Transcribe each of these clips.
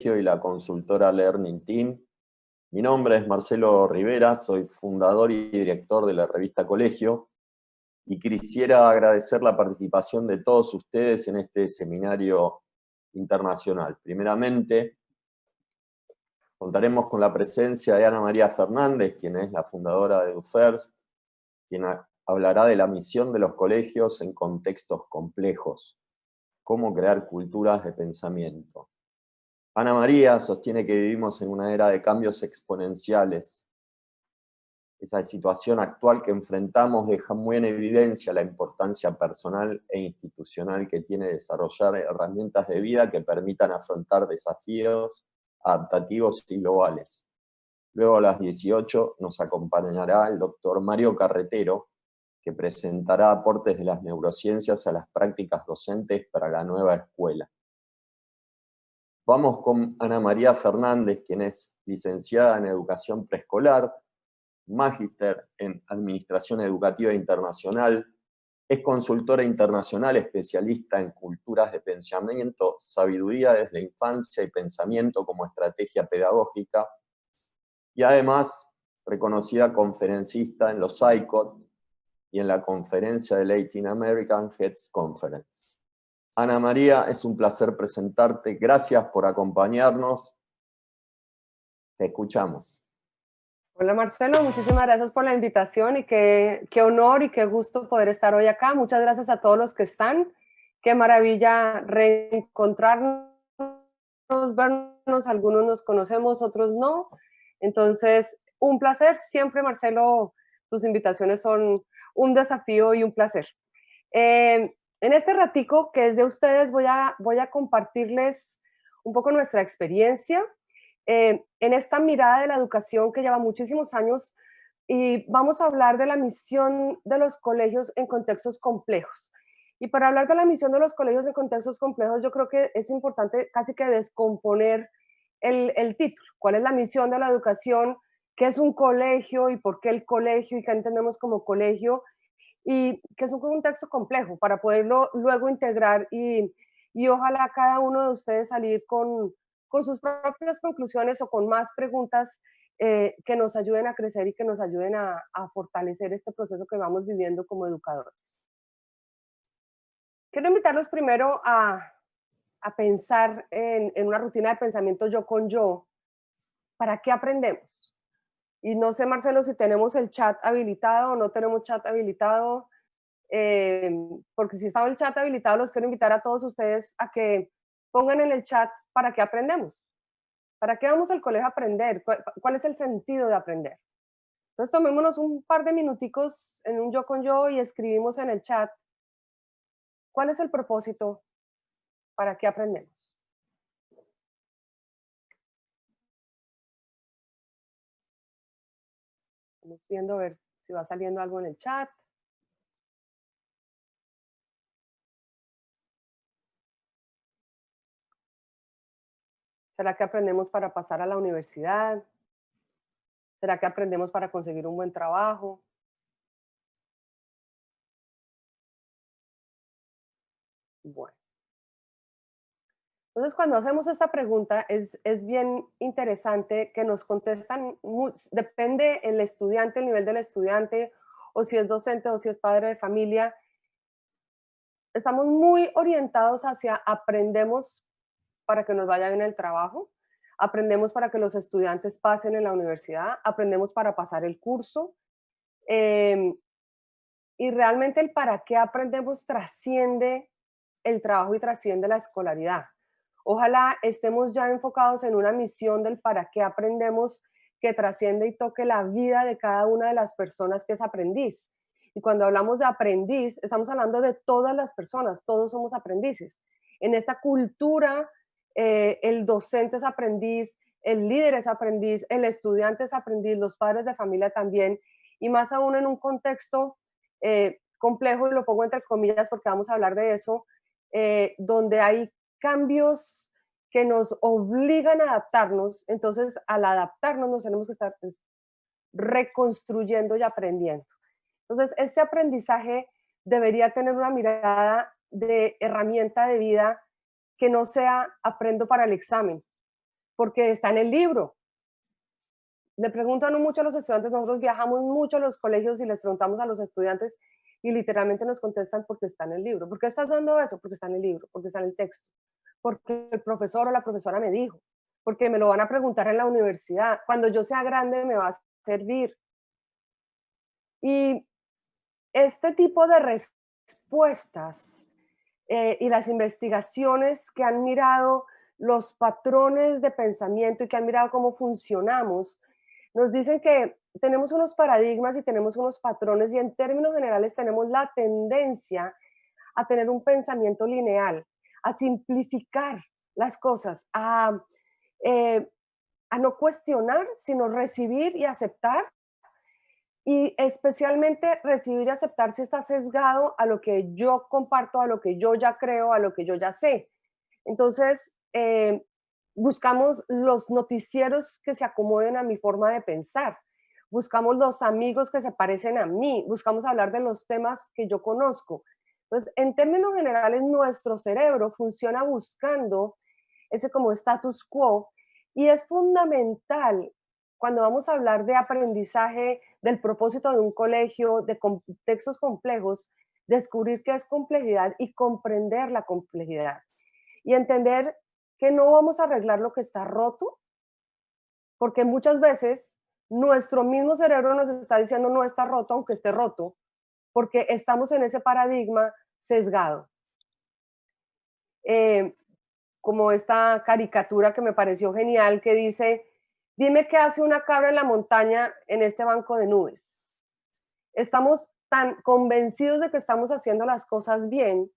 y la consultora Learning Team. Mi nombre es Marcelo Rivera, soy fundador y director de la revista Colegio y quisiera agradecer la participación de todos ustedes en este seminario internacional. Primeramente, contaremos con la presencia de Ana María Fernández, quien es la fundadora de EduFirst, quien hablará de la misión de los colegios en contextos complejos, cómo crear culturas de pensamiento. Ana María sostiene que vivimos en una era de cambios exponenciales. Esa situación actual que enfrentamos deja muy en evidencia la importancia personal e institucional que tiene desarrollar herramientas de vida que permitan afrontar desafíos adaptativos y globales. Luego a las 18 nos acompañará el doctor Mario Carretero, que presentará aportes de las neurociencias a las prácticas docentes para la nueva escuela. Vamos con Ana María Fernández, quien es licenciada en Educación Preescolar, magíster en Administración Educativa Internacional, es consultora internacional especialista en culturas de pensamiento, sabiduría desde la infancia y pensamiento como estrategia pedagógica, y además reconocida conferencista en los ICOT y en la conferencia de Latin American Heads Conference. Ana María, es un placer presentarte. Gracias por acompañarnos. Te escuchamos. Hola Marcelo, muchísimas gracias por la invitación y qué honor y qué gusto poder estar hoy acá. Muchas gracias a todos los que están. Qué maravilla reencontrarnos, vernos. Algunos nos conocemos, otros no. Entonces, un placer. Siempre, Marcelo, tus invitaciones son un desafío y un placer. En este ratico que es de ustedes voy a compartirles un poco nuestra experiencia en esta mirada de la educación que lleva muchísimos años y vamos a hablar de la misión de los colegios en contextos complejos. Y para hablar de la misión de los colegios en contextos complejos, yo creo que es importante casi que descomponer el título. ¿Cuál es la misión de la educación? ¿Qué es un colegio y por qué el colegio y qué entendemos como colegio? Y que es un contexto complejo para poderlo luego integrar y ojalá cada uno de ustedes salir con sus propias conclusiones o con más preguntas que nos ayuden a crecer y que nos ayuden a fortalecer este proceso que vamos viviendo como educadores. Quiero invitarlos primero a pensar en una rutina de pensamiento yo con yo. ¿Para qué aprendemos? Y no sé, Marcelo, si tenemos el chat habilitado o no tenemos chat habilitado. Porque si estaba el chat habilitado, los quiero invitar a todos ustedes a que pongan en el chat para qué aprendemos, para qué vamos al colegio a aprender, cuál es el sentido de aprender. Entonces tomémonos un par de minuticos en un yo con yo y escribimos en el chat cuál es el propósito, para qué aprendemos. Vamos viendo a ver si va saliendo algo en el chat. ¿Será que aprendemos para pasar a la universidad? ¿Será que aprendemos para conseguir un buen trabajo? Bueno. Entonces, cuando hacemos esta pregunta, es bien interesante que nos contestan, depende el estudiante, el nivel del estudiante, o si es docente o si es padre de familia. Estamos muy orientados hacia aprendemos para que nos vaya bien el trabajo, aprendemos para que los estudiantes pasen en la universidad, aprendemos para pasar el curso, eh, y realmente el para qué aprendemos trasciende el trabajo y trasciende la escolaridad. Ojalá estemos ya enfocados en una misión del para qué aprendemos que trasciende y toque la vida de cada una de las personas que es aprendiz. Y cuando hablamos de aprendiz, estamos hablando de todas las personas, todos somos aprendices. En esta cultura, el docente es aprendiz, el líder es aprendiz, el estudiante es aprendiz, los padres de familia también, y más aún en un contexto complejo, y lo pongo entre comillas porque vamos a hablar de eso, donde hay cambios que nos obligan a adaptarnos, entonces al adaptarnos nos tenemos que estar reconstruyendo y aprendiendo. Entonces, este aprendizaje debería tener una mirada de herramienta de vida que no sea aprendo para el examen, porque está en el libro. Le preguntan mucho a los estudiantes, nosotros viajamos mucho a los colegios y les preguntamos a los estudiantes y literalmente nos contestan porque está en el libro. ¿Por qué estás dando eso? Porque está en el libro, porque está en el texto, porque el profesor o la profesora me dijo, porque me lo van a preguntar en la universidad. Cuando yo sea grande me va a servir. Y este tipo de respuestas y las investigaciones que han mirado los patrones de pensamiento y que han mirado cómo funcionamos, nos dicen que tenemos unos paradigmas y tenemos unos patrones y en términos generales tenemos la tendencia a tener un pensamiento lineal, a simplificar las cosas, eh, a no cuestionar, sino recibir y aceptar, y especialmente recibir y aceptar si está sesgado a lo que yo comparto, a lo que yo ya creo, a lo que yo ya sé. Entonces, buscamos los noticieros que se acomoden a mi forma de pensar, buscamos los amigos que se parecen a mí, buscamos hablar de los temas que yo conozco. Entonces, en términos generales, nuestro cerebro funciona buscando ese como status quo y es fundamental cuando vamos a hablar de aprendizaje, del propósito de un colegio, de contextos complejos, descubrir qué es complejidad y comprender la complejidad y entender que no vamos a arreglar lo que está roto, porque muchas veces nuestro mismo cerebro nos está diciendo no está roto, aunque esté roto, porque estamos en ese paradigma sesgado. Eh, Como esta caricatura que me pareció genial que dice, dime qué hace una cabra en la montaña en este banco de nubes. Estamos tan convencidos de que estamos haciendo las cosas bien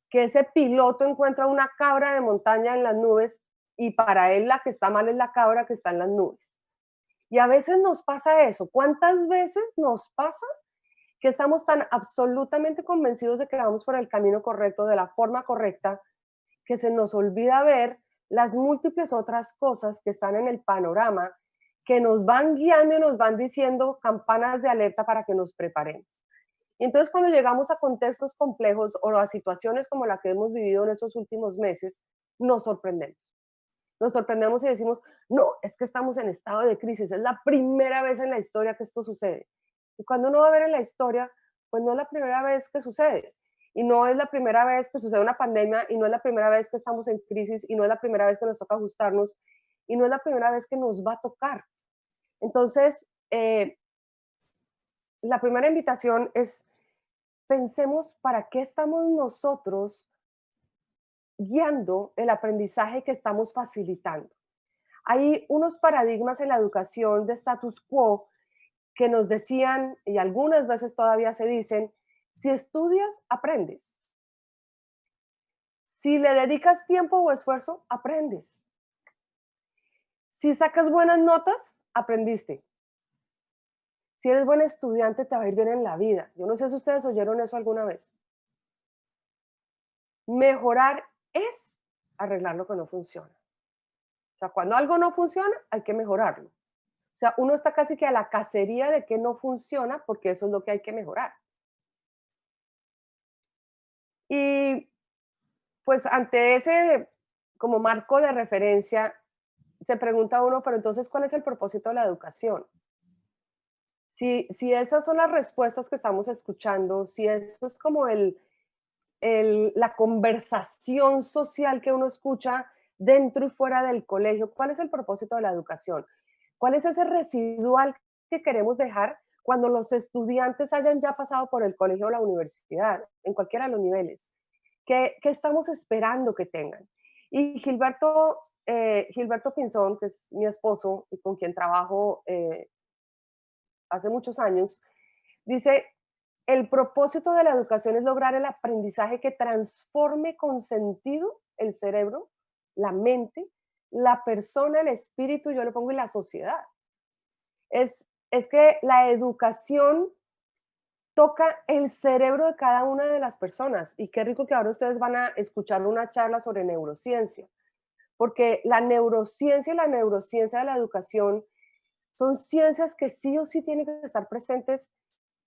que ese piloto encuentra una cabra de montaña en las nubes y para él la que está mal es la cabra que está en las nubes. Y a veces nos pasa eso. ¿Cuántas veces nos pasa que estamos tan absolutamente convencidos de que vamos por el camino correcto, de la forma correcta, que se nos olvida ver las múltiples otras cosas que están en el panorama, que nos van guiando y nos van diciendo campanas de alerta para que nos preparemos? Y entonces cuando llegamos a contextos complejos o a situaciones como la que hemos vivido en estos últimos meses, nos sorprendemos. Nos sorprendemos y decimos, no, es que estamos en estado de crisis, es la primera vez en la historia que esto sucede. Y cuando uno va a ver en la historia, pues no es la primera vez que sucede. Y no es la primera vez que sucede una pandemia, y no es la primera vez que estamos en crisis, y no es la primera vez que nos toca ajustarnos, y no es la primera vez que nos va a tocar. Entonces, la primera invitación es, pensemos para qué estamos nosotros guiando el aprendizaje que estamos facilitando. Hay unos paradigmas en la educación de status quo que nos decían, y algunas veces todavía se dicen, si estudias, aprendes. Si le dedicas tiempo o esfuerzo, aprendes. Si sacas buenas notas, aprendiste. Si eres buen estudiante, te va a ir bien en la vida. Yo no sé si ustedes oyeron eso alguna vez. Mejorar es arreglar lo que no funciona. O sea, cuando algo no funciona, hay que mejorarlo. O sea, uno está casi que a la cacería de que no funciona porque eso es lo que hay que mejorar. Y pues ante ese como marco de referencia, se pregunta uno, pero entonces, ¿cuál es el propósito de la educación? Si esas son las respuestas que estamos escuchando, si eso es como la conversación social que uno escucha dentro y fuera del colegio, ¿cuál es el propósito de la educación? ¿Cuál es ese residual que queremos dejar cuando los estudiantes hayan ya pasado por el colegio o la universidad, en cualquiera de los niveles? ¿Qué estamos esperando que tengan? Y Gilberto Pinzón, que es mi esposo y con quien trabajo hace muchos años, dice, el propósito de la educación es lograr el aprendizaje que transforme con sentido el cerebro, la mente, la persona, el espíritu, yo le pongo, y la sociedad. Es que la educación toca el cerebro de cada una de las personas. Y qué rico que ahora ustedes van a escuchar una charla sobre neurociencia, porque la neurociencia y la neurociencia de la educación son ciencias que sí o sí tienen que estar presentes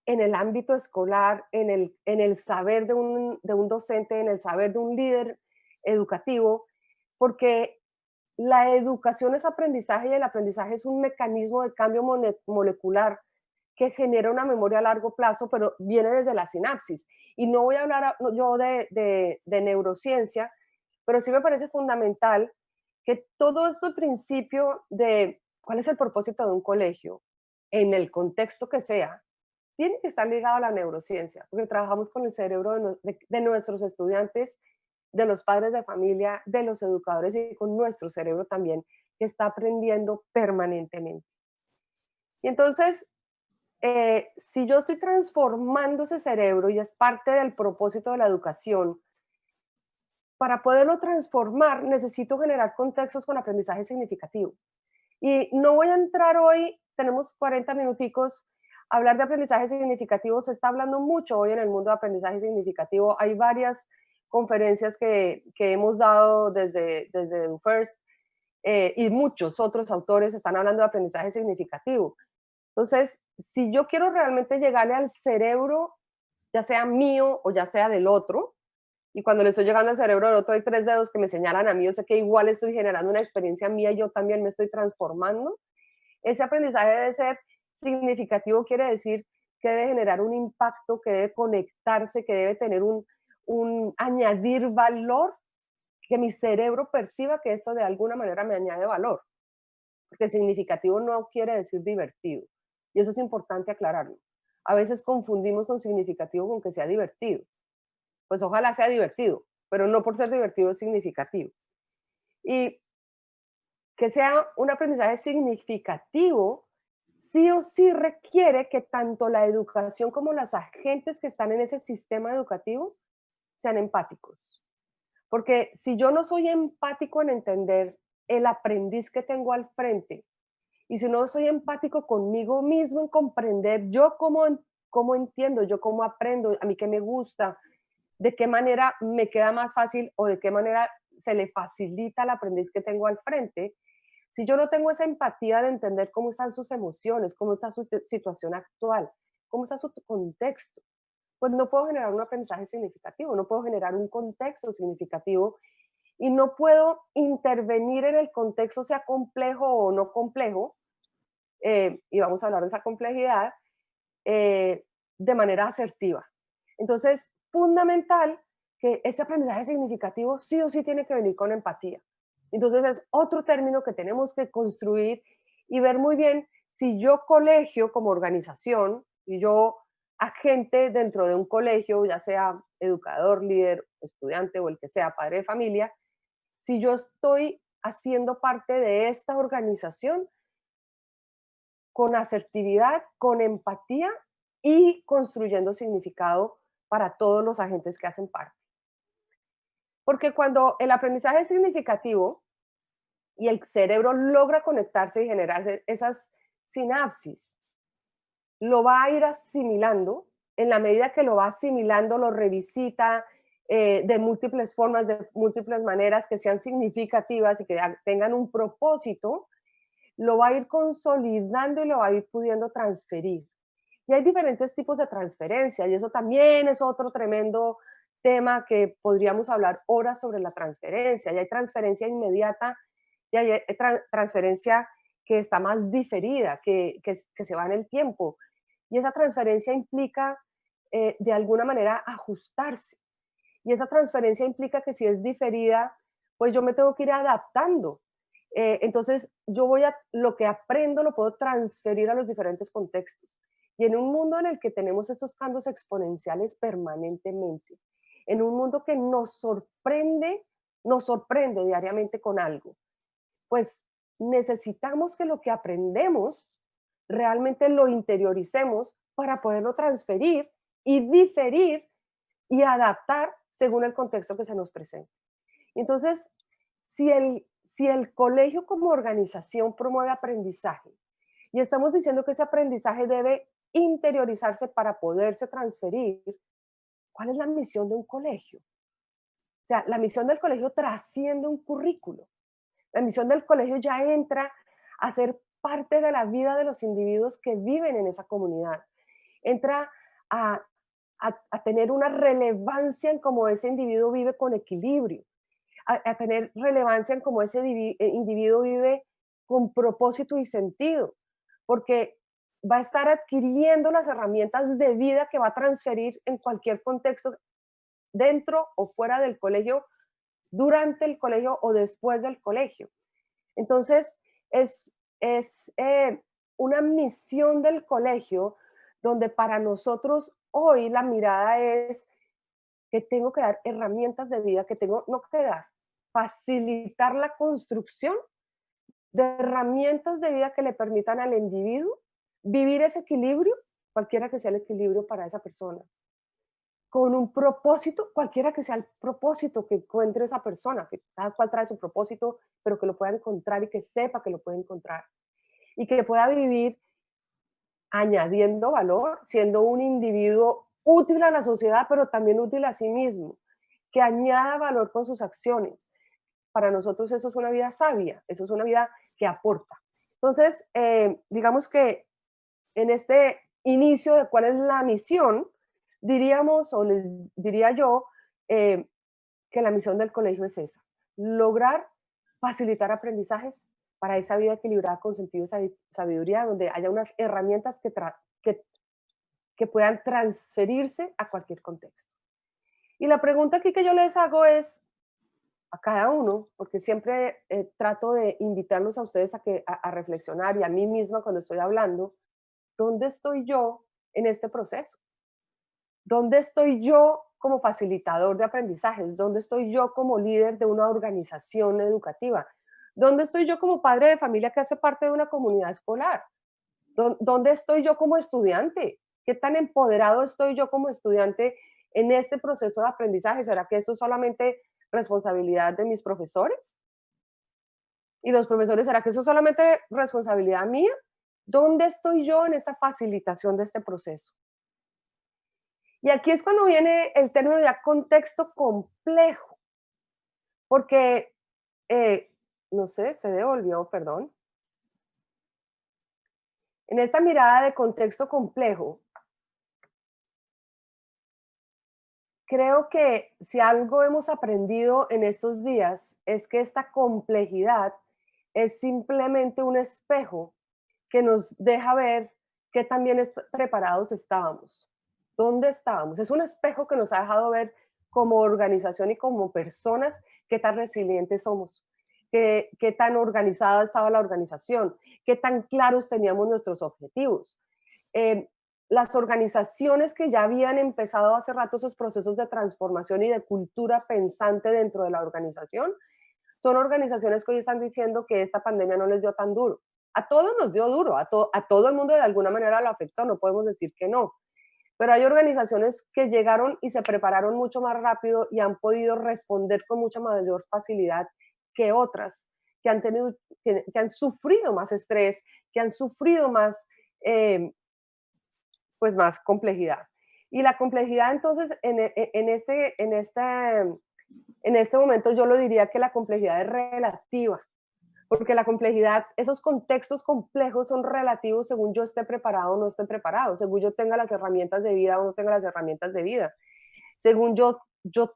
en el ámbito escolar, en el saber de un docente, en el saber de un líder educativo, porque la educación es aprendizaje y el aprendizaje es un mecanismo de cambio molecular que genera una memoria a largo plazo, pero viene desde la sinapsis. Y no voy a hablar yo de neurociencia, pero sí me parece fundamental que todo este principio de cuál es el propósito de un colegio, en el contexto que sea, tiene que estar ligado a la neurociencia, porque trabajamos con el cerebro de nuestros estudiantes, de los padres de familia, de los educadores y con nuestro cerebro también, que está aprendiendo permanentemente. Y entonces, si yo estoy transformando ese cerebro y es parte del propósito de la educación, para poderlo transformar necesito generar contextos con aprendizaje significativo. Y no voy a entrar hoy, tenemos 40 minuticos, a hablar de aprendizaje significativo. Se está hablando mucho hoy en el mundo de aprendizaje significativo. Hay varias conferencias que hemos dado desde EduFirst, y muchos otros autores están hablando de aprendizaje significativo. Entonces, si yo quiero realmente llegarle al cerebro, ya sea mío o ya sea del otro, y cuando le estoy llegando al cerebro del otro hay tres dedos que me señalan a mí, yo sé que igual estoy generando una experiencia mía y yo también me estoy transformando. Ese aprendizaje debe ser significativo, quiere decir que debe generar un impacto, que debe conectarse, que debe tener un añadir valor, que mi cerebro perciba que esto de alguna manera me añade valor. Porque significativo no quiere decir divertido. Y eso es importante aclararlo. A veces confundimos con significativo con que sea divertido. Pues ojalá sea divertido, pero no por ser divertido es significativo. Y que sea un aprendizaje significativo, sí o sí requiere que tanto la educación como los agentes que están en ese sistema educativo sean empáticos. Porque si yo no soy empático en entender el aprendiz que tengo al frente, y si no soy empático conmigo mismo en comprender yo cómo entiendo, yo cómo aprendo, a mí qué me gusta, de qué manera me queda más fácil o de qué manera se le facilita al aprendiz que tengo al frente, si yo no tengo esa empatía de entender cómo están sus emociones, cómo está su situación actual, cómo está su contexto, pues no puedo generar un aprendizaje significativo, no puedo generar un contexto significativo y no puedo intervenir en el contexto, sea complejo o no complejo, y vamos a hablar de esa complejidad, de manera asertiva. Entonces, fundamental que ese aprendizaje significativo sí o sí tiene que venir con empatía. Entonces, es otro término que tenemos que construir y ver muy bien si yo colegio como organización, y yo agente dentro de un colegio, ya sea educador, líder, estudiante o el que sea, padre de familia, si yo estoy haciendo parte de esta organización con asertividad, con empatía y construyendo significado para todos los agentes que hacen parte. Porque cuando el aprendizaje es significativo y el cerebro logra conectarse y generarse esas sinapsis, lo va a ir asimilando. En la medida que lo va asimilando, lo revisita de múltiples formas, de múltiples maneras que sean significativas y que tengan un propósito, lo va a ir consolidando y lo va a ir pudiendo transferir. Y hay diferentes tipos de transferencia y eso también es otro tremendo tema que podríamos hablar horas sobre la transferencia. Y hay transferencia inmediata y hay transferencia que está más diferida, que se va en el tiempo. Y esa transferencia implica de alguna manera ajustarse. Y esa transferencia implica que si es diferida, pues yo me tengo que ir adaptando. Entonces, lo que aprendo lo puedo transferir a los diferentes contextos. Y en un mundo en el que tenemos estos cambios exponenciales permanentemente, en un mundo que nos sorprende diariamente con algo, pues necesitamos que lo que aprendemos realmente lo interioricemos para poderlo transferir y diferir y adaptar según el contexto que se nos presenta. Entonces, si el colegio como organización promueve aprendizaje y estamos diciendo que ese aprendizaje debe interiorizarse para poderse transferir, ¿cuál es la misión de un colegio? O sea, la misión del colegio trasciende un currículo. La misión del colegio ya entra a ser parte de la vida de los individuos que viven en esa comunidad. Entra a, a tener una relevancia en cómo ese individuo vive con equilibrio, a tener relevancia en cómo ese individuo vive con propósito y sentido, porque va a estar adquiriendo las herramientas de vida que va a transferir en cualquier contexto, dentro o fuera del colegio, durante el colegio o después del colegio. Entonces, es una misión del colegio donde para nosotros hoy la mirada es que tengo que dar herramientas de vida, que tengo, no que dar, facilitar la construcción de herramientas de vida que le permitan al individuo vivir ese equilibrio, cualquiera que sea el equilibrio para esa persona, con un propósito, cualquiera que sea el propósito que encuentre esa persona, que cada cual trae su propósito, pero que lo pueda encontrar y que sepa que lo puede encontrar. Y que pueda vivir añadiendo valor, siendo un individuo útil a la sociedad, pero también útil a sí mismo, que añada valor con sus acciones. Para nosotros eso es una vida sabia, eso es una vida que aporta. Entonces, digamos que en este inicio de cuál es la misión, diríamos, o les diría yo, eh, que la misión del colegio es esa, lograr facilitar aprendizajes para esa vida equilibrada con sentido y sabiduría, donde haya unas herramientas que, que puedan transferirse a cualquier contexto. Y la pregunta aquí que yo les hago es a cada uno, porque siempre trato de invitarlos a ustedes a reflexionar y a mí misma cuando estoy hablando, ¿dónde estoy yo en este proceso? ¿Dónde estoy yo como facilitador de aprendizajes? ¿Dónde estoy yo como líder de una organización educativa? ¿Dónde estoy yo como padre de familia que hace parte de una comunidad escolar? ¿Dónde estoy yo como estudiante? ¿Qué tan empoderado estoy yo como estudiante en este proceso de aprendizaje? ¿Será que esto es solamente responsabilidad de mis profesores? ¿Y los profesores, será que eso es solamente responsabilidad mía? ¿Dónde estoy yo en esta facilitación de este proceso? Y aquí es cuando viene el término de contexto complejo, porque, no sé, se devolvió, perdón. En esta mirada de contexto complejo, creo que si algo hemos aprendido en estos días es que esta complejidad es simplemente un espejo que nos deja ver qué tan bien preparados estábamos, dónde estábamos. Es un espejo que nos ha dejado ver como organización y como personas qué tan resilientes somos, qué tan organizada estaba la organización, qué tan claros teníamos nuestros objetivos. Eh, las organizaciones que ya habían empezado hace rato esos procesos de transformación y de cultura pensante dentro de la organización, son organizaciones que hoy están diciendo que esta pandemia no les dio tan duro. A todos nos dio duro, a todo el mundo de alguna manera lo afectó, no podemos decir que no. Pero hay organizaciones que llegaron y se prepararon mucho más rápido y han podido responder con mucha mayor facilidad que otras, que han, tenido, que han sufrido más estrés, que han sufrido más, pues más complejidad. Y la complejidad entonces en este momento yo lo diría que la complejidad es relativa, porque la complejidad, esos contextos complejos son relativos según yo esté preparado o no esté preparado, según yo tenga las herramientas de vida o no tenga las herramientas de vida, según yo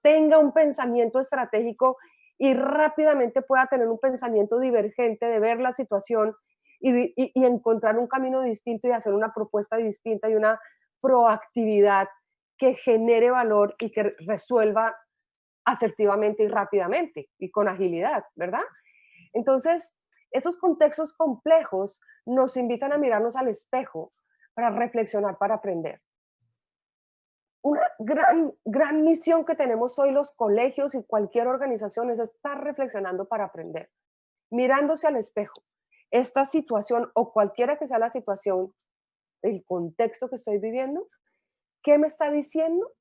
tenga un pensamiento estratégico y rápidamente pueda tener un pensamiento divergente de ver la situación y encontrar un camino distinto y hacer una propuesta distinta y una proactividad que genere valor y que resuelva asertivamente y rápidamente y con agilidad, ¿verdad? Entonces, esos contextos complejos nos invitan a mirarnos al espejo para reflexionar, para aprender. Una gran misión que tenemos hoy los colegios y cualquier organización es estar reflexionando para aprender, mirándose al espejo. Esta situación o cualquiera que sea la situación, el contexto que estoy viviendo, ¿qué me está diciendo?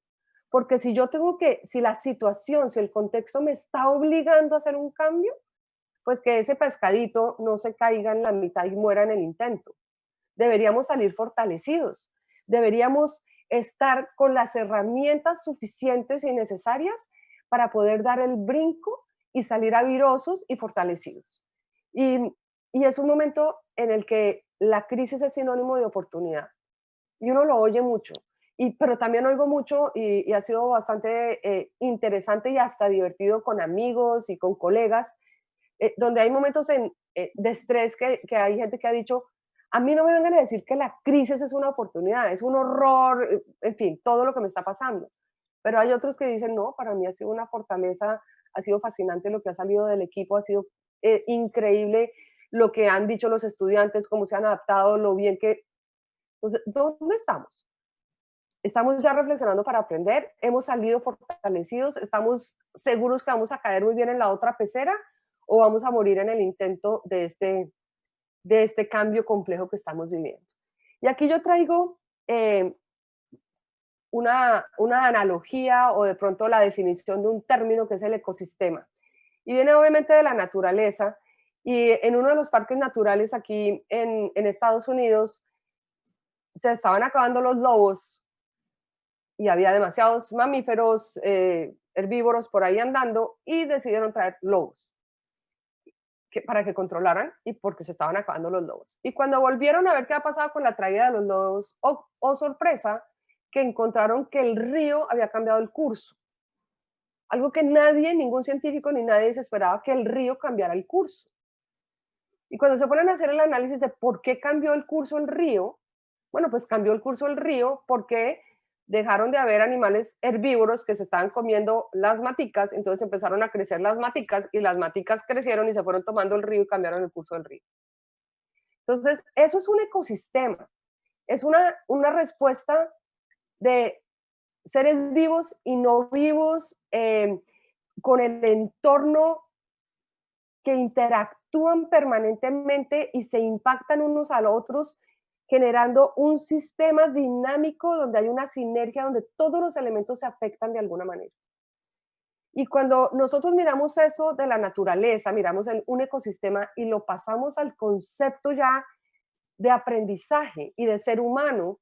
Porque si yo tengo si la situación, si el contexto me está obligando a hacer un cambio, pues que ese pescadito no se caiga en la mitad y muera en el intento. Deberíamos salir fortalecidos, deberíamos estar con las herramientas suficientes y necesarias para poder dar el brinco y salir avirosos y fortalecidos. Y, y es un momento en el que la crisis es sinónimo de oportunidad y uno lo oye mucho. pero también oigo mucho y ha sido bastante interesante y hasta divertido con amigos y con colegas, donde hay momentos de estrés que hay gente que ha dicho, a mí no me vengan a decir que la crisis es una oportunidad, es un horror, en fin, todo lo que me está pasando. Pero hay otros que dicen, no, para mí ha sido una fortaleza, ha sido fascinante lo que ha salido del equipo, ha sido increíble lo que han dicho los estudiantes, cómo se han adaptado, lo bien que... Entonces, ¿dónde estamos? Estamos ya reflexionando para aprender, hemos salido fortalecidos, estamos seguros que vamos a caer muy bien en la otra pecera o vamos a morir en el intento de este cambio complejo que estamos viviendo. Y aquí yo traigo una analogía o de pronto la definición de un término que es el ecosistema. Y viene obviamente de la naturaleza. Y en uno de los parques naturales aquí en Estados Unidos se estaban acabando los lobos y había demasiados mamíferos herbívoros por ahí andando y decidieron traer lobos para que controlaran y porque se estaban acabando los lobos. Y cuando volvieron a ver qué ha pasado con la traída de los lobos, oh sorpresa, que encontraron que el río había cambiado el curso. Algo que nadie, ningún científico ni nadie se esperaba, que el río cambiara el curso. Y cuando se ponen a hacer el análisis de por qué cambió el curso el río, bueno, pues cambió el curso el río porque dejaron de haber animales herbívoros que se estaban comiendo las maticas, entonces empezaron a crecer las maticas y las maticas crecieron y se fueron tomando el río y cambiaron el curso del río. Entonces, eso es un ecosistema, es una respuesta de seres vivos y no vivos con el entorno que interactúan permanentemente y se impactan unos a los otros, generando un sistema dinámico donde hay una sinergia, donde todos los elementos se afectan de alguna manera. Y cuando nosotros miramos eso de la naturaleza, miramos un ecosistema y lo pasamos al concepto ya de aprendizaje y de ser humano,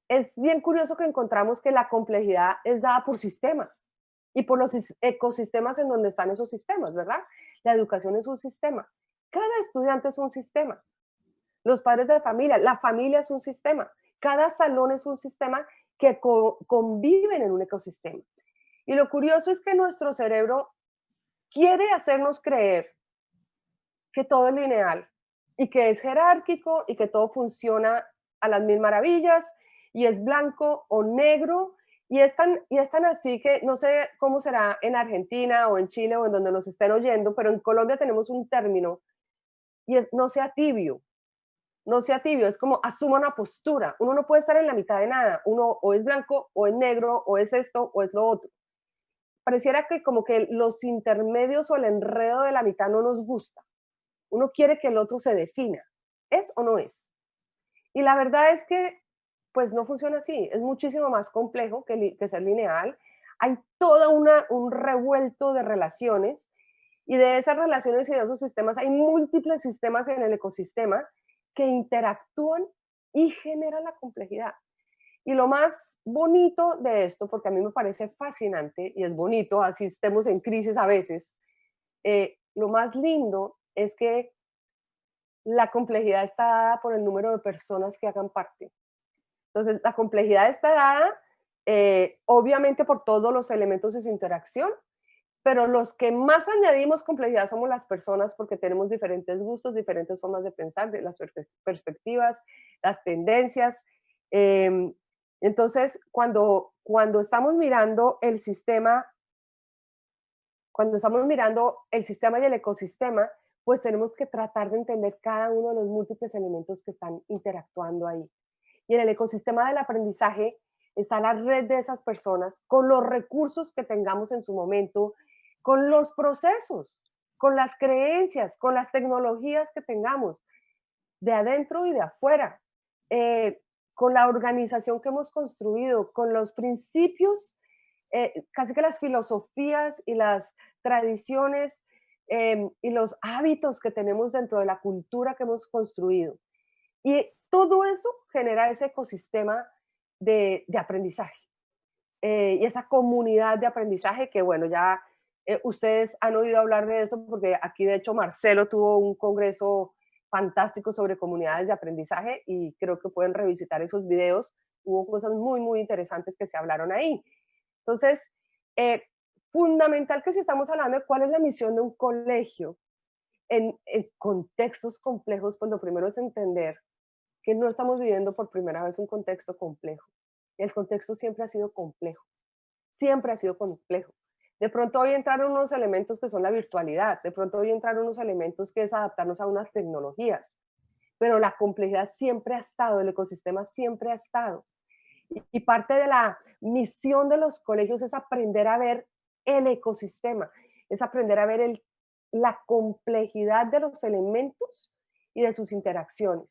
es bien curioso que encontramos que la complejidad es dada por sistemas y por los ecosistemas en donde están esos sistemas, ¿verdad? La educación es un sistema. Cada estudiante es un sistema. Los padres de familia, la familia es un sistema. Cada salón es un sistema que conviven en un ecosistema. Y lo curioso es que nuestro cerebro quiere hacernos creer que todo es lineal y que es jerárquico y que todo funciona a las mil maravillas y es blanco o negro y es tan así que no sé cómo será en Argentina o en Chile o en donde nos estén oyendo, pero en Colombia tenemos un término y es no sea tibio. No sea tibio, es como asuma una postura. Uno no puede estar en la mitad de nada. Uno o es blanco o es negro o es esto o es lo otro. Pareciera que como que los intermedios o el enredo de la mitad no nos gusta. Uno quiere que el otro se defina. ¿Es o no es? Y la verdad es que pues no funciona así. Es muchísimo más complejo que ser lineal. Hay todo un revuelto de relaciones y de esas relaciones y de esos sistemas hay múltiples sistemas en el ecosistema que interactúan y generan la complejidad. Y lo más bonito de esto, porque a mí me parece fascinante y es bonito, así estemos en crisis a veces, lo más lindo es que la complejidad está dada por el número de personas que hagan parte. Entonces, la complejidad está dada, obviamente, por todos los elementos de su interacción, pero los que más añadimos complejidad somos las personas porque tenemos diferentes gustos, diferentes formas de pensar, de las perspectivas, las tendencias. Eh, entonces, cuando estamos mirando el sistema, cuando estamos mirando el sistema y el ecosistema, pues tenemos que tratar de entender cada uno de los múltiples elementos que están interactuando ahí. Y en el ecosistema del aprendizaje está la red de esas personas con los recursos que tengamos en su momento, con los procesos, con las creencias, con las tecnologías que tengamos, de adentro y de afuera, con la organización que hemos construido, con los principios, casi que las filosofías y las tradiciones y los hábitos que tenemos dentro de la cultura que hemos construido. Y todo eso genera ese ecosistema de aprendizaje y esa comunidad de aprendizaje que, bueno, ya ustedes han oído hablar de eso porque aquí, de hecho, Marcelo tuvo un congreso fantástico sobre comunidades de aprendizaje y creo que pueden revisitar esos videos hubo cosas muy, muy interesantes que se hablaron ahí. Entonces, fundamental que si estamos hablando de cuál es la misión de un colegio en contextos complejos, pues lo primero es entender que no estamos viviendo por primera vez un contexto complejo. El contexto siempre ha sido complejo, siempre ha sido complejo. De pronto hoy entraron unos elementos que son la virtualidad, de pronto hoy entraron unos elementos que es adaptarnos a unas tecnologías, pero la complejidad siempre ha estado, el ecosistema siempre ha estado. Y parte de la misión de los colegios es aprender a ver el ecosistema, es aprender a ver la complejidad de los elementos y de sus interacciones.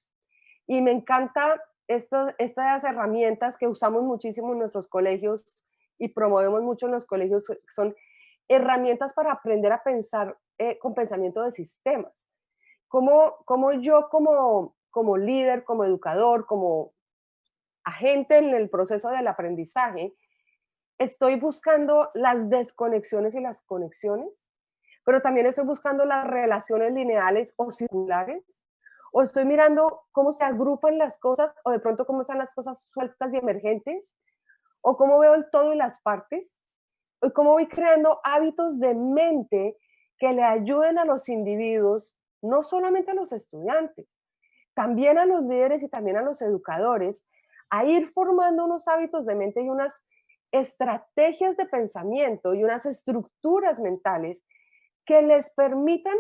Y me encanta estas herramientas que usamos muchísimo en nuestros colegios y promovemos mucho en los colegios, son herramientas para aprender a pensar con pensamiento de sistemas. Cómo yo como líder, como educador, como agente en el proceso del aprendizaje, estoy buscando las desconexiones y las conexiones, pero también estoy buscando las relaciones lineales o circulares, o estoy mirando cómo se agrupan las cosas, o de pronto cómo están las cosas sueltas y emergentes, o cómo veo el todo y las partes, o cómo voy creando hábitos de mente que le ayuden a los individuos, no solamente a los estudiantes, también a los líderes y también a los educadores, a ir formando unos hábitos de mente y unas estrategias de pensamiento y unas estructuras mentales que les permitan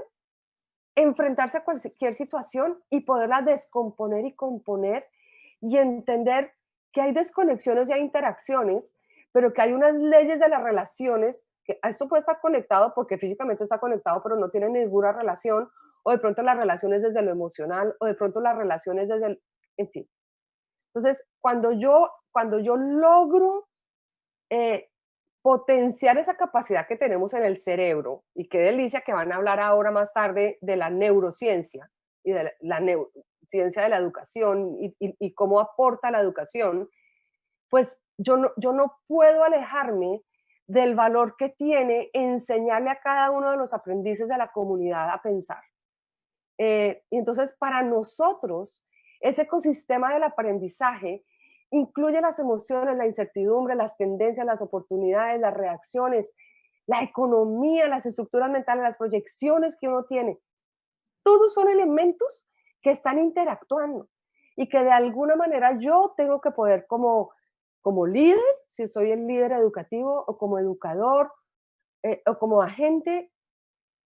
enfrentarse a cualquier situación y poderla descomponer y componer y entender que hay desconexiones y hay interacciones, pero que hay unas leyes de las relaciones, que esto puede estar conectado porque físicamente está conectado, pero no tiene ninguna relación, o de pronto las relaciones desde lo emocional, o de pronto las relaciones desde el, en fin. Entonces, cuando yo logro eh, potenciar esa capacidad que tenemos en el cerebro, y qué delicia que van a hablar ahora más tarde de la neurociencia y de la neurociencia de la educación y cómo aporta la educación, pues yo no puedo alejarme del valor que tiene enseñarle a cada uno de los aprendices de la comunidad a pensar. Y entonces, para nosotros, ese ecosistema del aprendizaje incluye las emociones, la incertidumbre, las tendencias, las oportunidades, las reacciones, la economía, las estructuras mentales, las proyecciones que uno tiene. Todos son elementos que están interactuando y que de alguna manera yo tengo que poder como líder, si soy el líder educativo, o como educador, o como agente,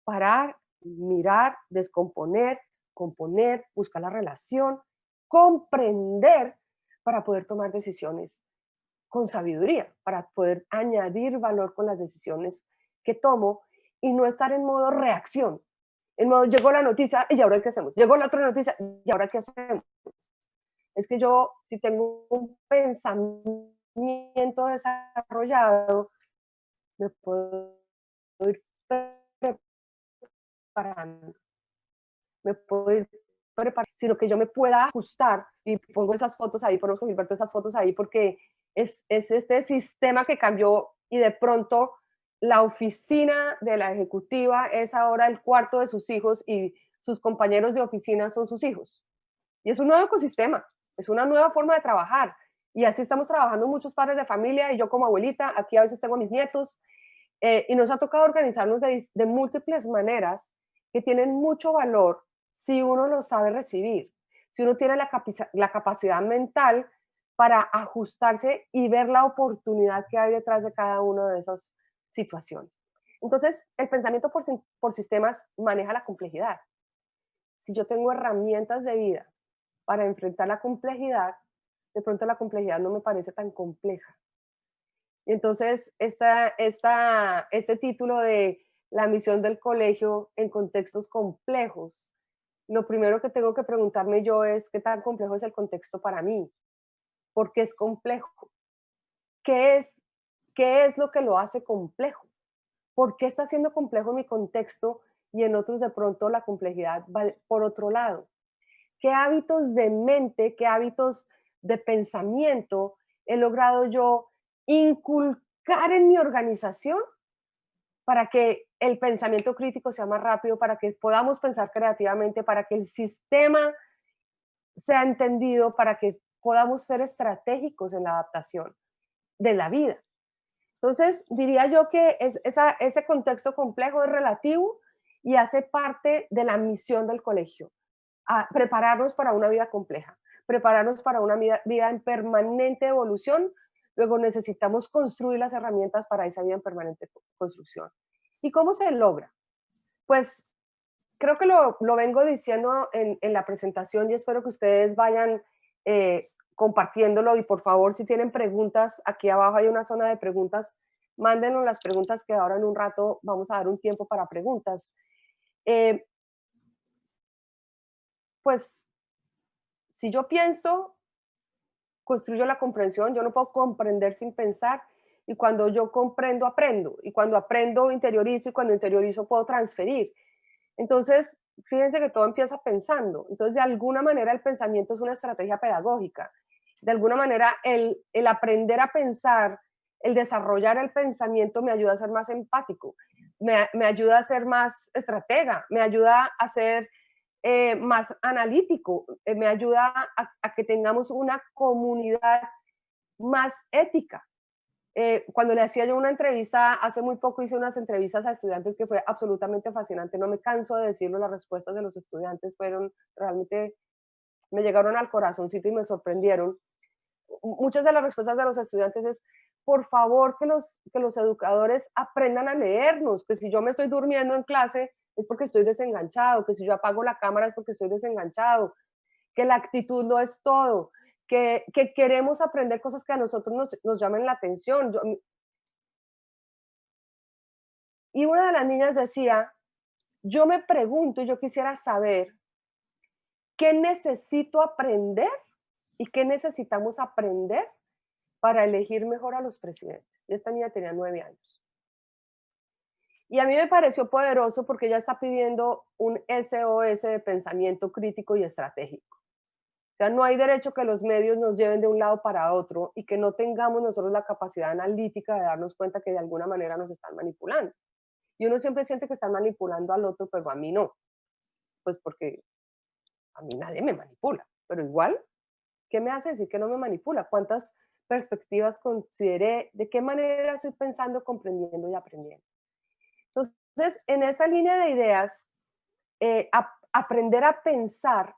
parar, mirar, descomponer, componer, buscar la relación, comprender para poder tomar decisiones con sabiduría, para poder añadir valor con las decisiones que tomo y no estar en modo reacción. En modo, llegó la noticia y ahora qué hacemos. Llegó la otra noticia y ahora qué hacemos. Es que yo, si tengo un pensamiento desarrollado, me puedo ir preparando, me puedo ir preparando, sino que yo me pueda ajustar y pongo esas fotos ahí, ponemos con Gilberto esas fotos ahí porque es este sistema que cambió y de pronto la oficina de la ejecutiva es ahora el cuarto de sus hijos y sus compañeros de oficina son sus hijos. Y es un nuevo ecosistema, es una nueva forma de trabajar. Y así estamos trabajando muchos padres de familia y yo como abuelita, aquí a veces tengo a mis nietos, y nos ha tocado organizarnos de múltiples maneras que tienen mucho valor si uno lo sabe recibir, si uno tiene la capacidad mental para ajustarse y ver la oportunidad que hay detrás de cada una de esas situaciones. Entonces, el pensamiento por sistemas maneja la complejidad. Si yo tengo herramientas de vida para enfrentar la complejidad, de pronto la complejidad no me parece tan compleja. Y entonces, este título de la misión del colegio en contextos complejos, lo primero que tengo que preguntarme yo es qué tan complejo es el contexto para mí, por qué es complejo, qué es, qué es lo que lo hace complejo, por qué está siendo complejo mi contexto y en otros de pronto la complejidad va por otro lado. ¿Qué hábitos de mente, qué hábitos de pensamiento he logrado yo inculcar en mi organización para que el pensamiento crítico sea más rápido, para que podamos pensar creativamente, para que el sistema sea entendido, para que podamos ser estratégicos en la adaptación de la vida. Entonces, diría yo que ese contexto complejo es relativo y hace parte de la misión del colegio, a prepararnos para una vida compleja, prepararnos para una vida en permanente evolución. Luego necesitamos construir las herramientas para esa vida en permanente construcción. ¿Y cómo se logra? Pues creo que lo vengo diciendo en la presentación y espero que ustedes vayan compartiéndolo y por favor si tienen preguntas, aquí abajo hay una zona de preguntas, mándenos las preguntas que ahora en un rato vamos a dar un tiempo para preguntas. Eh, pues si yo pienso, construyo la comprensión, yo no puedo comprender sin pensar y cuando yo comprendo, aprendo y cuando aprendo, interiorizo y cuando interiorizo puedo transferir. Entonces, fíjense que todo empieza pensando. Entonces, de alguna manera el pensamiento es una estrategia pedagógica. De alguna manera el aprender a pensar, el desarrollar el pensamiento me ayuda a ser más empático, me ayuda a ser más estratega, me ayuda a ser más analítico, me ayuda a que tengamos una comunidad más ética. Cuando le hacía yo una entrevista, hace muy poco hice unas entrevistas a estudiantes que fue absolutamente fascinante, no me canso de decirlo, las respuestas de los estudiantes fueron realmente, me llegaron al corazoncito y me sorprendieron. Muchas de las respuestas de los estudiantes es, por favor, que los educadores aprendan a leernos, que si yo me estoy durmiendo en clase es porque estoy desenganchado, que si yo apago la cámara es porque estoy desenganchado, que la actitud lo es todo, que queremos aprender cosas que a nosotros nos llamen la atención. Y una de las niñas decía, yo me pregunto, yo quisiera saber qué necesito aprender y qué necesitamos aprender para elegir mejor a los presidentes. Y esta niña tenía 9 años. Y a mí me pareció poderoso porque ella está pidiendo un SOS de pensamiento crítico y estratégico. O sea, no hay derecho que los medios nos lleven de un lado para otro y que no tengamos nosotros la capacidad analítica de darnos cuenta que de alguna manera nos están manipulando. Y uno siempre siente que están manipulando al otro, pero a mí no. Pues porque a mí nadie me manipula. Pero igual, ¿qué me hace decir que no me manipula? ¿Cuántas perspectivas consideré? ¿De qué manera estoy pensando, comprendiendo y aprendiendo? Entonces, en esta línea de ideas, aprender a pensar,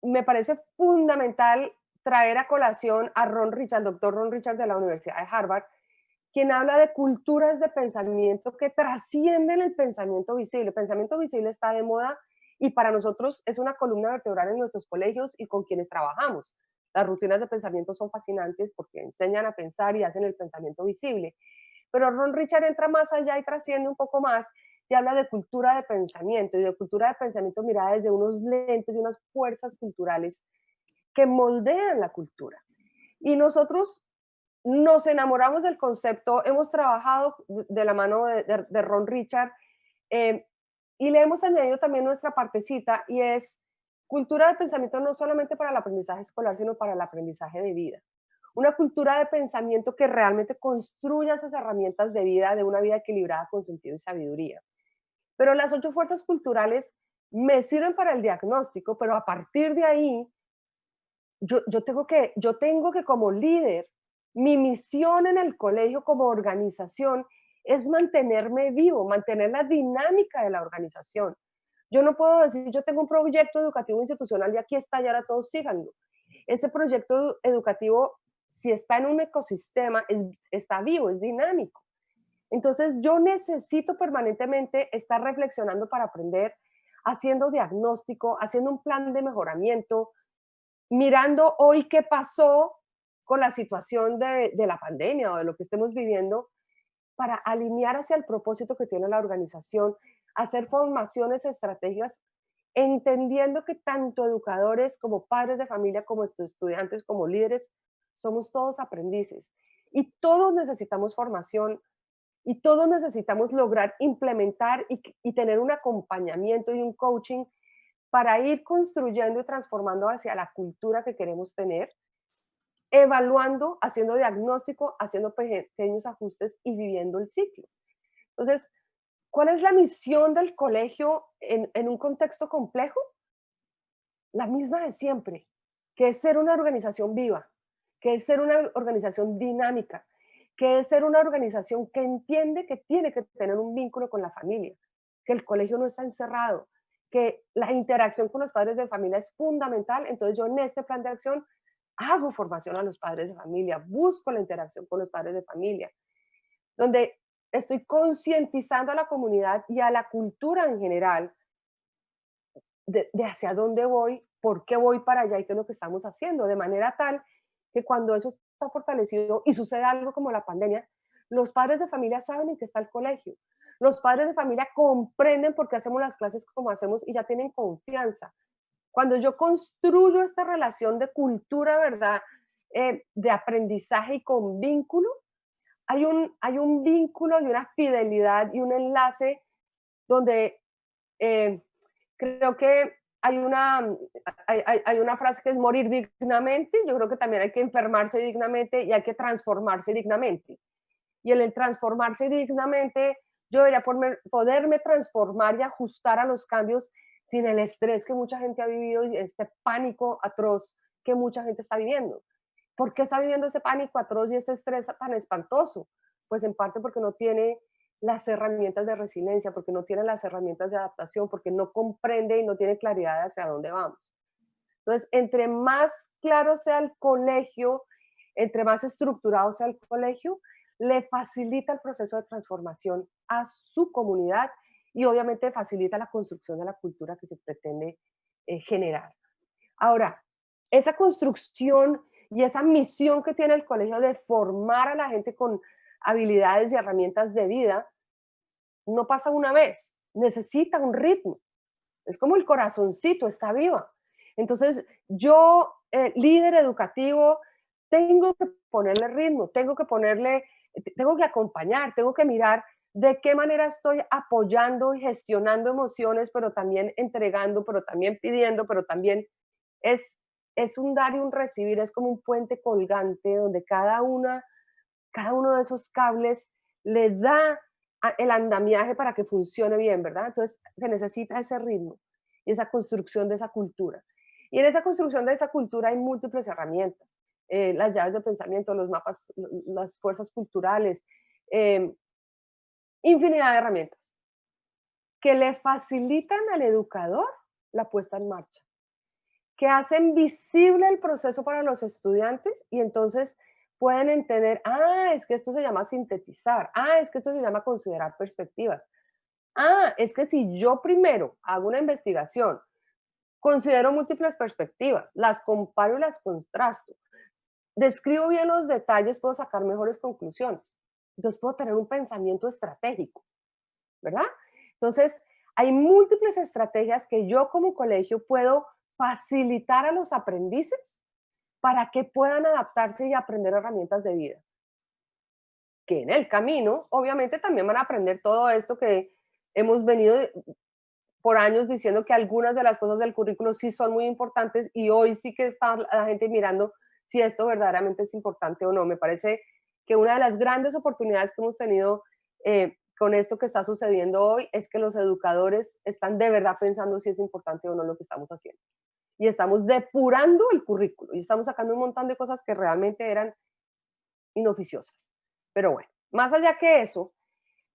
me parece fundamental traer a colación a Ron Richard, doctor Ron Richard de la Universidad de Harvard, quien habla de culturas de pensamiento que trascienden el pensamiento visible. El pensamiento visible está de moda y para nosotros es una columna vertebral en nuestros colegios y con quienes trabajamos. Las rutinas de pensamiento son fascinantes porque enseñan a pensar y hacen el pensamiento visible. Pero Ron Richard entra más allá y trasciende un poco más y habla de cultura de pensamiento y de cultura de pensamiento mirada desde unos lentes y unas fuerzas culturales que moldean la cultura. Y nosotros nos enamoramos del concepto, hemos trabajado de la mano de Ron Richard eh, y le hemos añadido también nuestra partecita y es cultura de pensamiento no solamente para el aprendizaje escolar, sino para el aprendizaje de vida. Una cultura de pensamiento que realmente construya esas herramientas de vida, de una vida equilibrada con sentido y sabiduría. Pero las 8 fuerzas culturales me sirven para el diagnóstico, pero a partir de ahí, yo tengo que como líder, mi misión en el colegio como organización es mantenerme vivo, mantener la dinámica de la organización. Yo no puedo decir, yo tengo un proyecto educativo institucional y aquí está, y ahora todos síganlo. Ese proyecto educativo, si está en un ecosistema, está vivo, es dinámico. Entonces yo necesito permanentemente estar reflexionando para aprender, haciendo diagnóstico, haciendo un plan de mejoramiento, mirando hoy qué pasó con la situación de la pandemia o de lo que estemos viviendo para alinear hacia el propósito que tiene la organización, hacer formaciones, estrategias, entendiendo que tanto educadores como padres de familia, como estudiantes, como líderes, somos todos aprendices y todos necesitamos formación y todos necesitamos lograr implementar y tener un acompañamiento y un coaching para ir construyendo y transformando hacia la cultura que queremos tener, evaluando, haciendo diagnóstico, haciendo pequeños ajustes y viviendo el ciclo. Entonces, ¿cuál es la misión del colegio en un contexto complejo? La misma de siempre, que es ser una organización viva, que es ser una organización dinámica, que es ser una organización que entiende que tiene que tener un vínculo con la familia, que el colegio no está encerrado, que la interacción con los padres de familia es fundamental. Entonces yo en este plan de acción hago formación a los padres de familia, busco la interacción con los padres de familia, donde estoy concientizando a la comunidad y a la cultura en general de hacia dónde voy, por qué voy para allá y qué es lo que estamos haciendo, de manera tal que cuando eso está fortalecido y sucede algo como la pandemia, los padres de familia saben en qué está el colegio. Los padres de familia comprenden por qué hacemos las clases como hacemos y ya tienen confianza. Cuando yo construyo esta relación de cultura, ¿verdad? De aprendizaje y con vínculo, hay un vínculo y una fidelidad y un enlace donde eh, creo que hay una frase que es morir dignamente. Yo creo que también hay que enfermarse dignamente y hay que transformarse dignamente. Y en el transformarse dignamente, yo debería poderme transformar y ajustar a los cambios sin el estrés que mucha gente ha vivido y este pánico atroz que mucha gente está viviendo. ¿Por qué está viviendo ese pánico atroz y este estrés tan espantoso? Pues en parte porque no tiene las herramientas de resiliencia, porque no tiene las herramientas de adaptación, porque no comprende y no tiene claridad hacia dónde vamos. Entonces, entre más claro sea el colegio, entre más estructurado sea el colegio, le facilita el proceso de transformación a su comunidad y obviamente facilita la construcción de la cultura que se pretende generar. Ahora, esa construcción y esa misión que tiene el colegio de formar a la gente con habilidades y herramientas de vida, no pasa una vez, necesita un ritmo. Es como el corazoncito, está viva. Entonces, yo, líder educativo, tengo que ponerle ritmo, tengo que acompañar, tengo que mirar de qué manera estoy apoyando y gestionando emociones, pero también entregando, pero también pidiendo, pero también es, es un dar y un recibir, es como un puente colgante donde cada uno de esos cables le da el andamiaje para que funcione bien, ¿verdad? Entonces se necesita ese ritmo y esa construcción de esa cultura. Y en esa construcción de esa cultura hay múltiples herramientas, las llaves de pensamiento, los mapas, las fuerzas culturales, eh, infinidad de herramientas que le facilitan al educador la puesta en marcha, que hacen visible el proceso para los estudiantes y entonces pueden entender, es que esto se llama sintetizar, es que esto se llama considerar perspectivas, es que si yo primero hago una investigación, considero múltiples perspectivas, las comparo y las contrasto, describo bien los detalles, puedo sacar mejores conclusiones. Entonces puedo tener un pensamiento estratégico, ¿verdad? Entonces, hay múltiples estrategias que yo como colegio puedo facilitar a los aprendices para que puedan adaptarse y aprender herramientas de vida. Que en el camino, obviamente, también van a aprender todo esto que hemos venido por años diciendo que algunas de las cosas del currículo sí son muy importantes y hoy sí que está la gente mirando si esto verdaderamente es importante o no. Me parece que una de las grandes oportunidades que hemos tenido con esto que está sucediendo hoy es que los educadores están de verdad pensando si es importante o no lo que estamos haciendo. Y estamos depurando el currículo y estamos sacando un montón de cosas que realmente eran inoficiosas. Pero bueno, más allá que eso,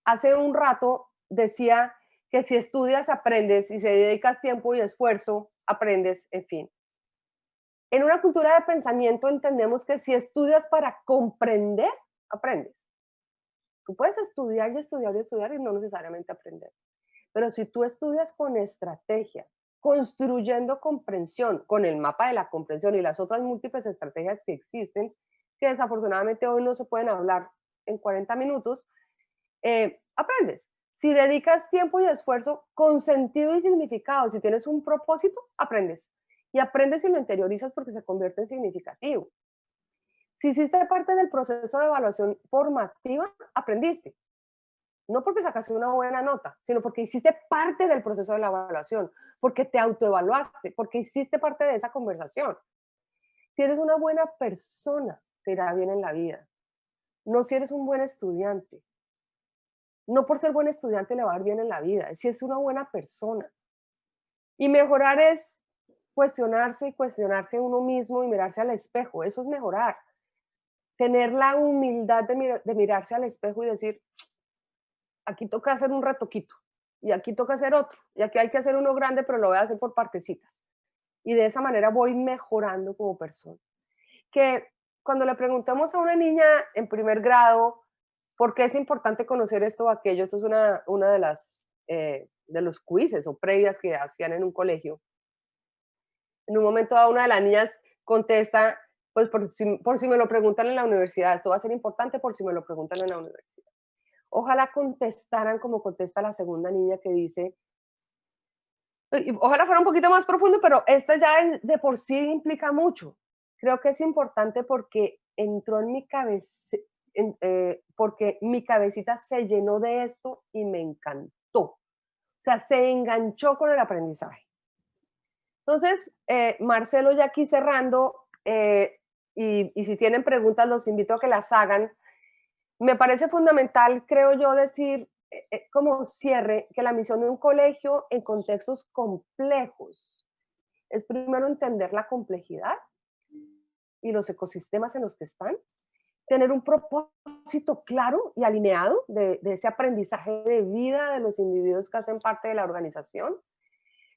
hace un rato decía que si estudias, aprendes, y si dedicas tiempo y esfuerzo, aprendes, en fin. En una cultura de pensamiento entendemos que si estudias para comprender, aprendes. Tú puedes estudiar y estudiar y estudiar y no necesariamente aprender. Pero si tú estudias con estrategia, construyendo comprensión, con el mapa de la comprensión y las otras múltiples estrategias que existen, que desafortunadamente hoy no se pueden hablar en 40 minutos, aprendes. Si dedicas tiempo y esfuerzo con sentido y significado, si tienes un propósito, aprendes. Y aprendes y lo interiorizas porque se convierte en significativo. Si hiciste parte del proceso de evaluación formativa, aprendiste. No porque sacaste una buena nota, sino porque hiciste parte del proceso de la evaluación, porque te autoevaluaste, porque hiciste parte de esa conversación. Si eres una buena persona, te irá bien en la vida. No si eres un buen estudiante. No por ser buen estudiante le va a ir bien en la vida, si es una buena persona. Y mejorar es cuestionarse y cuestionarse uno mismo y mirarse al espejo, eso es mejorar. Tener la humildad de mirarse al espejo y decir, aquí toca hacer un retoquito, y aquí toca hacer otro, y aquí hay que hacer uno grande, pero lo voy a hacer por partecitas. Y de esa manera voy mejorando como persona. Que cuando le preguntamos a una niña en primer grado, ¿por qué es importante conocer esto o aquello? Esto es una de las de los quizzes o previas que hacían en un colegio. En un momento dado, una de las niñas contesta, pues por si me lo preguntan en la universidad, esto va a ser importante por si me lo preguntan en la universidad. Ojalá contestaran como contesta la segunda niña que dice, ojalá fuera un poquito más profundo, pero esta ya de por sí implica mucho. Creo que es importante porque entró en mi cabeza, porque mi cabecita se llenó de esto y me encantó. O sea, se enganchó con el aprendizaje. Entonces, Marcelo, ya aquí cerrando, y si tienen preguntas, los invito a que las hagan. Me parece fundamental, creo yo, decir como cierre que la misión de un colegio en contextos complejos es primero entender la complejidad y los ecosistemas en los que están, tener un propósito claro y alineado de ese aprendizaje de vida de los individuos que hacen parte de la organización,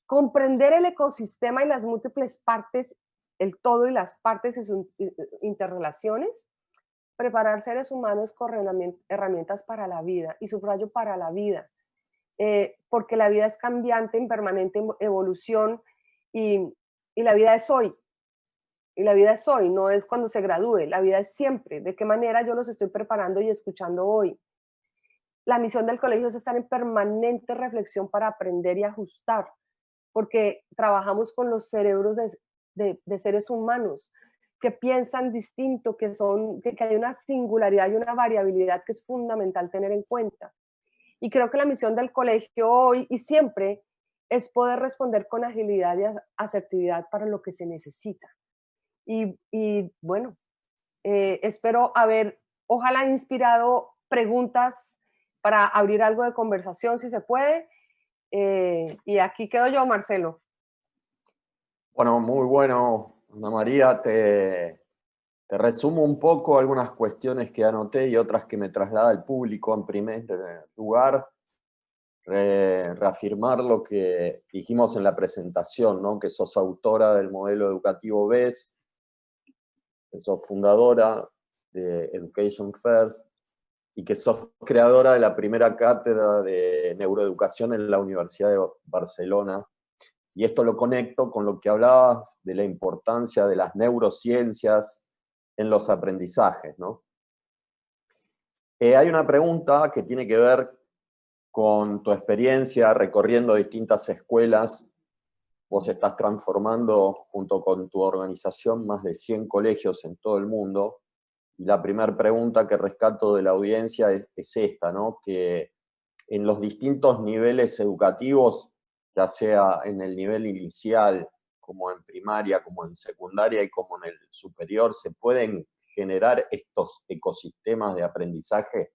comprender el ecosistema y las múltiples partes, el todo y las partes y sus interrelaciones, preparar seres humanos con herramientas para la vida, y subrayo para la vida, porque la vida es cambiante, en permanente evolución, y la vida es hoy, y la vida es hoy, no es cuando se gradúe, la vida es siempre. ¿De qué manera yo los estoy preparando y escuchando hoy? La misión del colegio es estar en permanente reflexión para aprender y ajustar, porque trabajamos con los cerebros de seres humanos que piensan distinto, que hay una singularidad y una variabilidad que es fundamental tener en cuenta. Y creo que la misión del colegio hoy y siempre es poder responder con agilidad y asertividad para lo que se necesita. Y bueno, espero haber, ojalá, inspirado preguntas para abrir algo de conversación, si se puede. Y aquí quedo yo, Marcelo. Bueno, muy bueno, Ana María. Te resumo un poco algunas cuestiones que anoté y otras que me traslada el público. En primer lugar, reafirmar lo que dijimos en la presentación, ¿no? Que sos autora del modelo educativo BES, que sos fundadora de Education First y que sos creadora de la primera cátedra de neuroeducación en la Universidad de Barcelona. Y esto lo conecto con lo que hablabas de la importancia de las neurociencias en los aprendizajes, ¿no? Hay una pregunta que tiene que ver con tu experiencia recorriendo distintas escuelas. Vos estás transformando, junto con tu organización, más de 100 colegios en todo el mundo. Y la primera pregunta que rescato de la audiencia es esta, ¿no? Que en los distintos niveles educativos, ya sea en el nivel inicial, como en primaria, como en secundaria y como en el superior, se pueden generar estos ecosistemas de aprendizaje.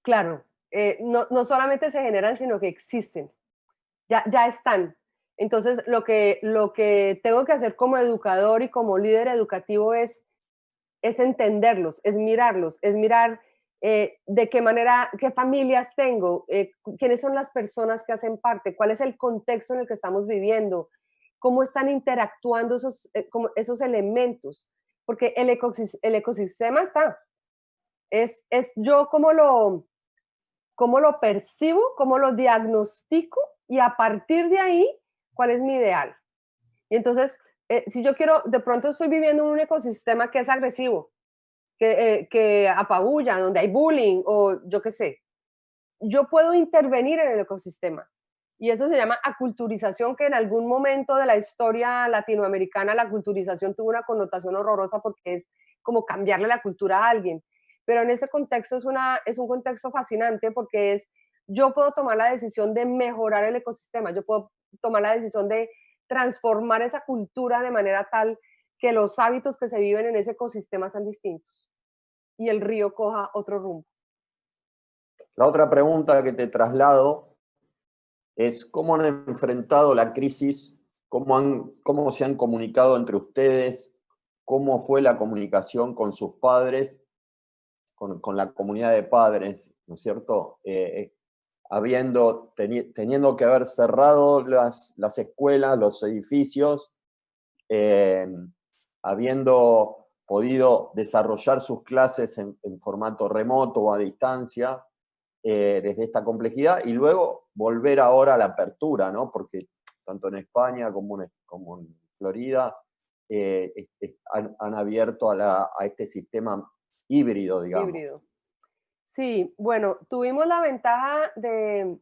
Claro, no solamente se generan, sino que existen, ya están. Entonces, lo que tengo que hacer como educador y como líder educativo es entenderlos, es mirar de qué manera, qué familias tengo, quiénes son las personas que hacen parte, cuál es el contexto en el que estamos viviendo, cómo están interactuando esos elementos, porque el ecosistema está, es yo cómo lo percibo, cómo lo diagnostico y a partir de ahí, cuál es mi ideal. Y entonces, si yo quiero, de pronto estoy viviendo en un ecosistema que es agresivo, que apabulla, donde hay bullying o yo qué sé, yo puedo intervenir en el ecosistema. Y eso se llama aculturización, que en algún momento de la historia latinoamericana la aculturización tuvo una connotación horrorosa porque es como cambiarle la cultura a alguien. Pero en este contexto es un contexto fascinante porque yo puedo tomar la decisión de mejorar el ecosistema, yo puedo tomar la decisión de transformar esa cultura de manera tal que los hábitos que se viven en ese ecosistema sean distintos y el río coja otro rumbo. La otra pregunta que te traslado es cómo han enfrentado la crisis, cómo se han comunicado entre ustedes, cómo fue la comunicación con sus padres, con la comunidad de padres, ¿no es cierto? Teniendo que haber cerrado las escuelas, los edificios, habiendo podido desarrollar sus clases en formato remoto o a distancia, desde esta complejidad, y luego volver ahora a la apertura, ¿no? Porque tanto en España como en Florida han abierto a este sistema híbrido, digamos. Híbrido. Sí, bueno, tuvimos la ventaja de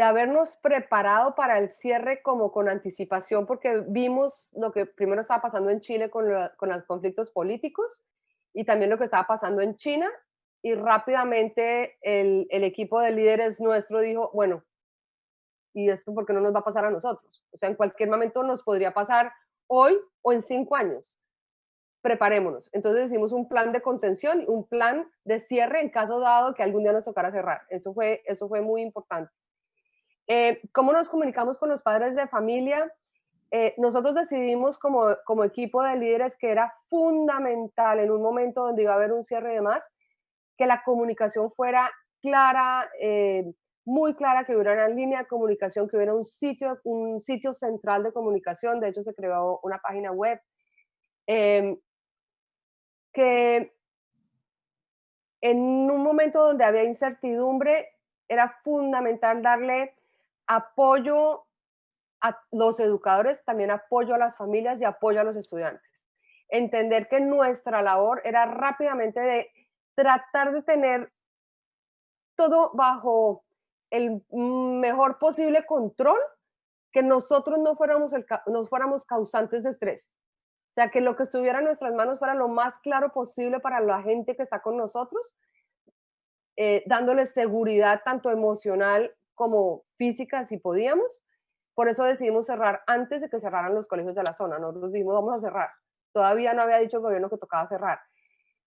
habernos preparado para el cierre como con anticipación, porque vimos lo que primero estaba pasando en Chile con los conflictos políticos y también lo que estaba pasando en China, y rápidamente el equipo de líderes nuestro dijo, bueno, ¿y esto por qué no nos va a pasar a nosotros? O sea, en cualquier momento nos podría pasar hoy o en 5 años. Preparémonos. Entonces hicimos un plan de contención, un plan de cierre en caso dado que algún día nos tocara cerrar. Eso fue muy importante. ¿Cómo nos comunicamos con los padres de familia? Nosotros decidimos como equipo de líderes que era fundamental en un momento donde iba a haber un cierre y demás, que la comunicación fuera clara, muy clara, que hubiera una línea de comunicación, que hubiera un sitio central de comunicación. De hecho, se creó una página web. Que en un momento donde había incertidumbre, era fundamental darle apoyo a los educadores, también apoyo a las familias y apoyo a los estudiantes. Entender que nuestra labor era rápidamente de tratar de tener todo bajo el mejor posible control, que nosotros no fuéramos causantes de estrés. O sea, que lo que estuviera en nuestras manos fuera lo más claro posible para la gente que está con nosotros, dándoles seguridad tanto emocional como física si podíamos. Por eso decidimos cerrar antes de que cerraran los colegios de la zona. Nosotros dijimos, vamos a cerrar. Todavía no había dicho el gobierno que tocaba cerrar.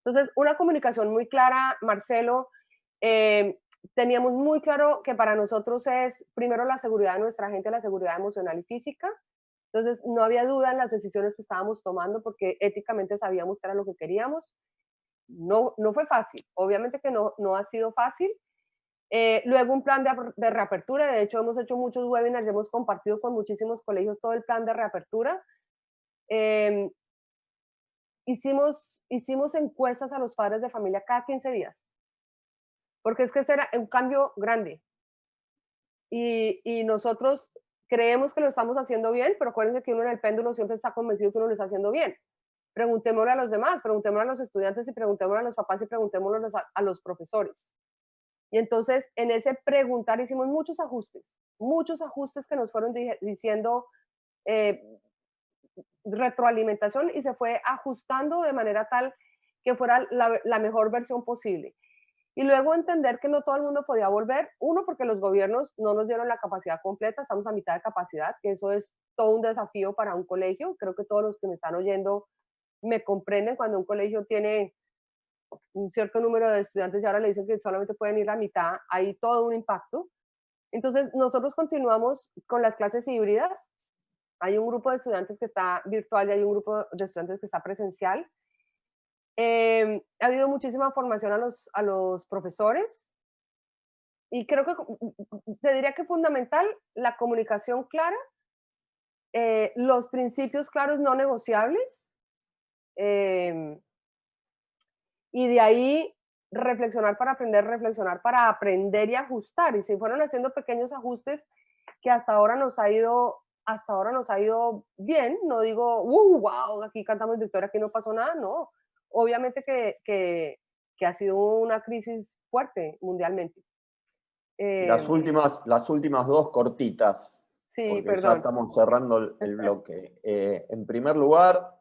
Entonces, una comunicación muy clara, Marcelo. Teníamos muy claro que para nosotros es primero la seguridad de nuestra gente, la seguridad emocional y física. Entonces, no había duda en las decisiones que estábamos tomando porque éticamente sabíamos que era lo que queríamos. No fue fácil, obviamente que no ha sido fácil. Luego un plan de reapertura, de hecho hemos hecho muchos webinars, hemos compartido con muchísimos colegios todo el plan de reapertura. Eh, hicimos encuestas a los padres de familia cada 15 días, porque es que este era un cambio grande. Y nosotros creemos que lo estamos haciendo bien, pero acuérdense que uno en el péndulo siempre está convencido que uno lo está haciendo bien. Preguntémosle a los demás, preguntémosle a los estudiantes y preguntémosle a los papás y preguntémosle a los profesores. Y entonces en ese preguntar hicimos muchos ajustes que nos fueron diciendo retroalimentación, y se fue ajustando de manera tal que fuera la mejor versión posible. Y luego entender que no todo el mundo podía volver, uno, porque los gobiernos no nos dieron la capacidad completa, estamos a mitad de capacidad, que eso es todo un desafío para un colegio. Creo que todos los que me están oyendo me comprenden cuando un colegio tiene un cierto número de estudiantes y ahora le dicen que solamente pueden ir la mitad, hay todo un impacto. Entonces, nosotros continuamos con las clases híbridas. Hay un grupo de estudiantes que está virtual y hay un grupo de estudiantes que está presencial. Ha habido muchísima formación a los profesores y creo que te diría que fundamental la comunicación clara, los principios claros no negociables, eh, y de ahí reflexionar para aprender y ajustar. Y se fueron haciendo pequeños ajustes que hasta ahora nos ha ido bien. No digo, wow, aquí cantamos victoria, aquí no pasó nada, no. Obviamente que ha sido una crisis fuerte mundialmente. Las últimas dos cortitas, Sí, porque ya perdón. estamos cerrando el bloque. En primer lugar,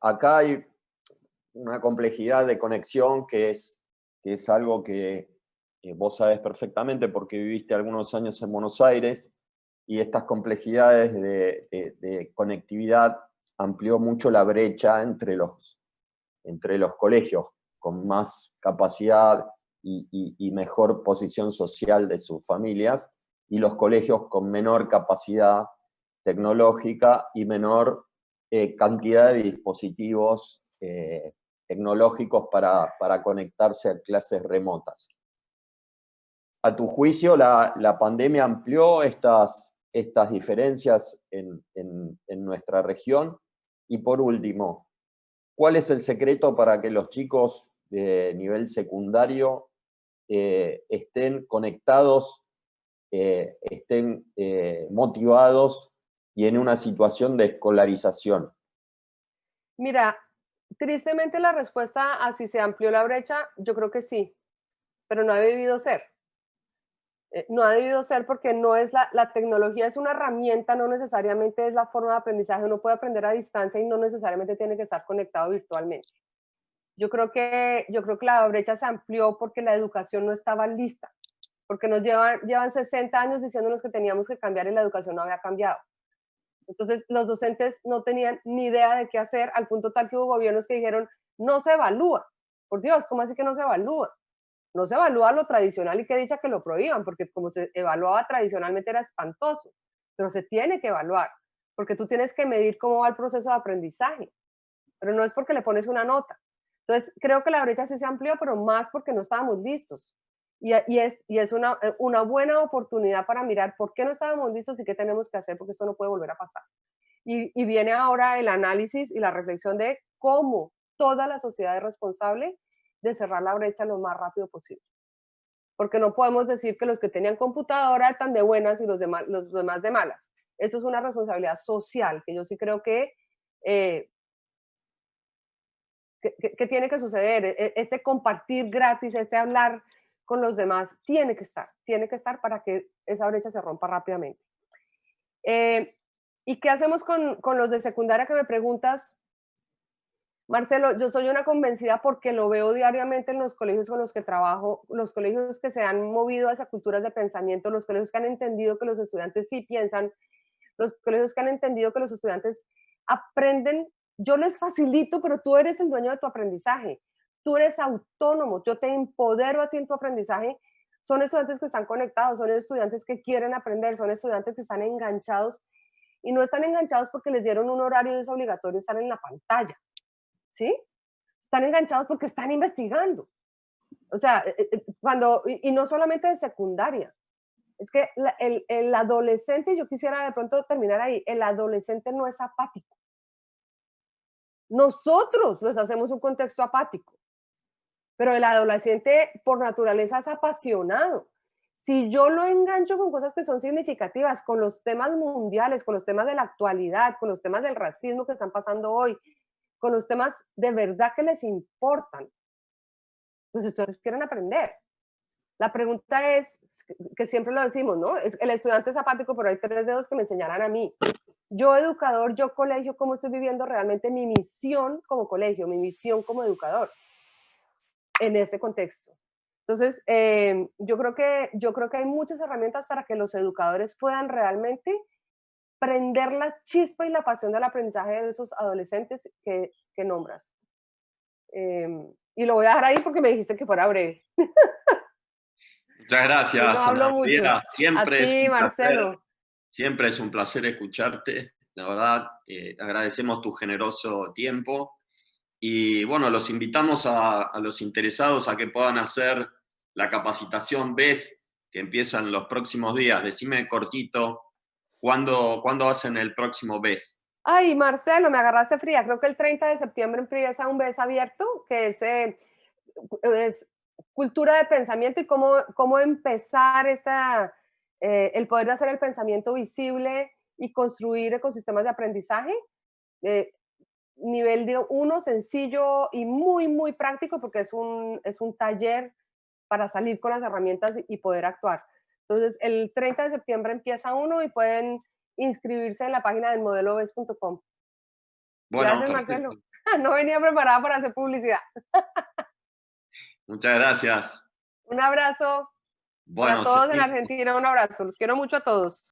acá hay una complejidad de conexión que es algo que vos sabés perfectamente porque viviste algunos años en Buenos Aires, y estas complejidades de conectividad amplió mucho la brecha entre los colegios con más capacidad y mejor posición social de sus familias, y los colegios con menor capacidad tecnológica y menor cantidad de dispositivos tecnológicos para conectarse a clases remotas. A tu juicio, la pandemia amplió estas diferencias en nuestra región. Y por último, ¿cuál es el secreto para que los chicos de nivel secundario estén conectados, estén motivados y en una situación de escolarización? Mira, tristemente la respuesta a si se amplió la brecha, yo creo que sí, pero no ha debido ser. No ha debido ser porque no es la tecnología es una herramienta, no necesariamente es la forma de aprendizaje. Uno puede aprender a distancia y no necesariamente tiene que estar conectado virtualmente. Yo creo que la brecha se amplió porque la educación no estaba lista, porque llevan 60 años diciéndonos que teníamos que cambiar y la educación no había cambiado. Entonces, los docentes no tenían ni idea de qué hacer, al punto tal que hubo gobiernos que dijeron, no se evalúa. Por Dios, ¿cómo así que no se evalúa? No se evalúa lo tradicional y qué dicha que lo prohíban, porque como se evaluaba tradicionalmente era espantoso, pero se tiene que evaluar, porque tú tienes que medir cómo va el proceso de aprendizaje, pero no es porque le pones una nota. Entonces, creo que la brecha sí se amplió, pero más porque no estábamos listos. Y es una buena oportunidad para mirar por qué no estábamos listos y qué tenemos que hacer, porque esto no puede volver a pasar. Y viene ahora el análisis y la reflexión de cómo toda la sociedad es responsable de cerrar la brecha lo más rápido posible. Porque no podemos decir que los que tenían computadora están de buenas y los demás de malas. Esto es una responsabilidad social que yo sí creo eh, que tiene que suceder. Este compartir gratis, este hablar con los demás, tiene que estar para que esa brecha se rompa rápidamente. ¿Y qué hacemos con los de secundaria que me preguntas? Marcelo, yo soy una convencida porque lo veo diariamente en los colegios con los que trabajo, los colegios que se han movido a esas culturas de pensamiento, los colegios que han entendido que los estudiantes sí piensan, los colegios que han entendido que los estudiantes aprenden, yo les facilito, pero tú eres el dueño de tu aprendizaje, tú eres autónomo, yo te empodero a ti en tu aprendizaje. Son estudiantes que están conectados, son estudiantes que quieren aprender, son estudiantes que están enganchados y no están enganchados porque les dieron un horario y es obligatorio estar en la pantalla, ¿sí? Están enganchados porque están investigando. O sea, y no solamente de secundaria, es que el adolescente, yo quisiera de pronto terminar ahí, el adolescente no es apático. Nosotros les hacemos un contexto apático, pero el adolescente por naturaleza es apasionado. Si yo lo engancho con cosas que son significativas, con los temas mundiales, con los temas de la actualidad, con los temas del racismo que están pasando hoy, con los temas de verdad que les importan, los estudiantes quieren aprender. La pregunta es, que siempre lo decimos, ¿no? El estudiante es apático, pero hay 3 dedos que me enseñarán a mí. Yo educador, yo colegio, ¿cómo estoy viviendo realmente mi misión como colegio, mi misión como educador en este contexto? Entonces, yo creo que hay muchas herramientas para que los educadores puedan realmente prender la chispa y la pasión del aprendizaje de esos adolescentes que nombras. Y lo voy a dejar ahí porque me dijiste que fuera breve. Muchas gracias, No Ana hablo mucho. María. A ti, Marcelo. Siempre es un placer escucharte. La verdad, agradecemos tu generoso tiempo. Y bueno, los invitamos a los interesados a que puedan hacer la capacitación BES que empieza en los próximos días. Decime cortito, ¿cuándo hacen el próximo BES? Ay, Marcelo, me agarraste fría. Creo que el 30 de septiembre empieza un BES abierto, que es cultura de pensamiento y cómo empezar el poder de hacer el pensamiento visible y construir ecosistemas de aprendizaje. Eh, Nivel de 1, sencillo y muy, muy práctico, porque es un taller para salir con las herramientas y poder actuar. Entonces, el 30 de septiembre empieza uno y pueden inscribirse en la página del modelobes.com. Bueno, Gracias, perfecto. Marcelo. No venía preparada para hacer publicidad. Muchas gracias. Un abrazo para Bueno, todos en seguimos. Argentina, un abrazo. Los quiero mucho a todos.